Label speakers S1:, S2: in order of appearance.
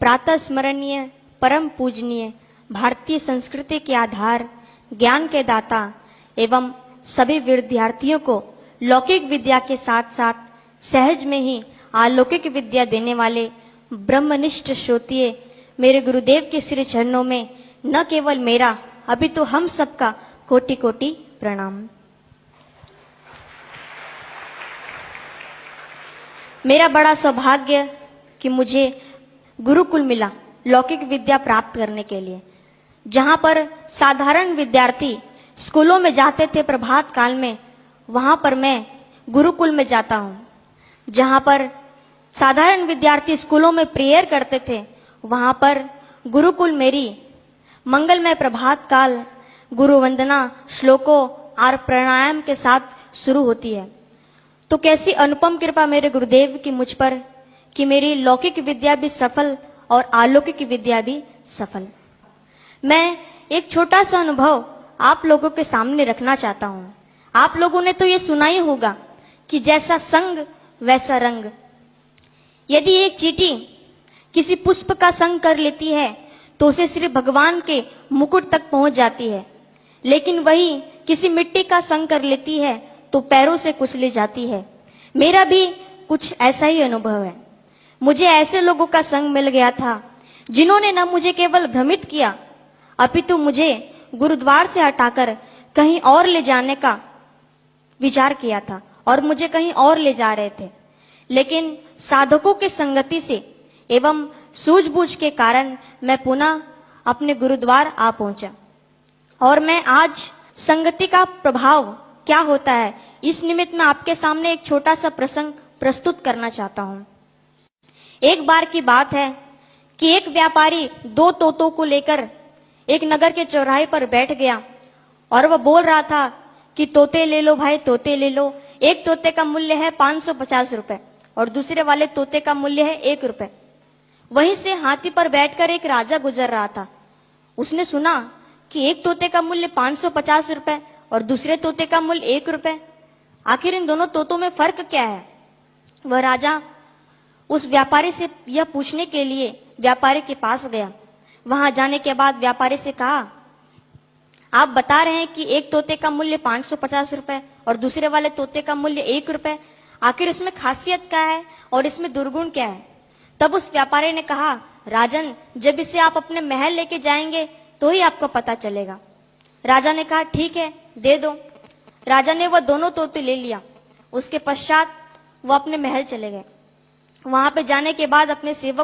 S1: प्रातः स्मरणीय परम पूजनीय भारतीय संस्कृति के आधार, ज्ञान के दाता एवं सभी विद्यार्थियों को लौकिक विद्या के साथ साथ सहज में ही अलौकिक विद्या देने वाले ब्रह्मनिष्ठ श्रोतिये मेरे गुरुदेव के श्री चरणों में न केवल मेरा अभी तो हम सबका कोटि कोटि प्रणाम। मेरा बड़ा सौभाग्य कि मुझे गुरुकुल मिला लौकिक विद्या प्राप्त करने के लिए, जहां पर साधारण विद्यार्थी स्कूलों में जाते थे प्रभात काल में, वहां पर मैं गुरुकुल में जाता हूं। जहां पर साधारण विद्यार्थी स्कूलों में प्रेयर करते थे, वहां पर गुरुकुल मेरी मंगलमय प्रभात काल गुरु वंदना श्लोकों और प्राणायाम के साथ शुरू होती है। तो कैसी अनुपम कृपा मेरे गुरुदेव की मुझ पर कि मेरी लौकिक विद्या भी सफल और अलौकिक विद्या भी सफल। मैं एक छोटा सा अनुभव आप लोगों के सामने रखना चाहता हूं। आप लोगों ने तो ये सुना ही होगा कि जैसा संग वैसा रंग। यदि एक चींटी किसी पुष्प का संग कर लेती है तो उसे श्री भगवान के मुकुट तक पहुंच जाती है, लेकिन वही किसी मिट्टी का संग कर लेती है तो पैरों से कुचली जाती है। मेरा भी कुछ ऐसा ही अनुभव है। मुझे ऐसे लोगों का संग मिल गया था जिन्होंने न मुझे केवल भ्रमित किया, अपितु मुझे गुरुद्वार से हटाकर कहीं और ले जाने का विचार किया था और मुझे कहीं और ले जा रहे थे। लेकिन साधकों के संगति से एवं सूझबूझ के कारण मैं पुनः अपने गुरुद्वार आ पहुंचा। और मैं आज संगति का प्रभाव क्या होता है, इस निमित्त में आपके सामने एक छोटा सा प्रसंग प्रस्तुत करना चाहता हूं। एक बार की बात है कि एक व्यापारी 2 तोतों को लेकर एक नगर के चौराहे पर बैठ गया और वह बोल रहा था कि तोते ले लो भाई, तोते ले लो। एक तोते का मूल्य है 550 रुपए और दूसरे वाले तोते का मूल्य है 1 रुपए। वहीं से हाथी पर बैठकर एक राजा गुजर रहा था। उसने सुना कि एक तोते का मूल्य 550 रुपए और दूसरे तोते का मूल्य 1 रुपए। आखिर इन दोनों तोतों में फर्क क्या है? वह राजा उस व्यापारी से यह पूछने के लिए व्यापारी के पास गया। वहां जाने के बाद व्यापारी से कहा, आप बता रहे हैं कि एक तोते का मूल्य 550 रुपए और दूसरे वाले तोते का मूल्य 1 रुपए, आखिर इसमें खासियत क्या है और इसमें दुर्गुण क्या है? तब उस व्यापारी ने कहा, राजन, जब इसे आप अपने महल लेके जाएंगे तो ही आपको पता चलेगा। राजा ने कहा, ठीक है, दे दो। राजा ने वह दोनों तोते ले लिया। उसके पश्चात वह अपने महल चले गए। वहां पे जाने के बाद अपने सेवक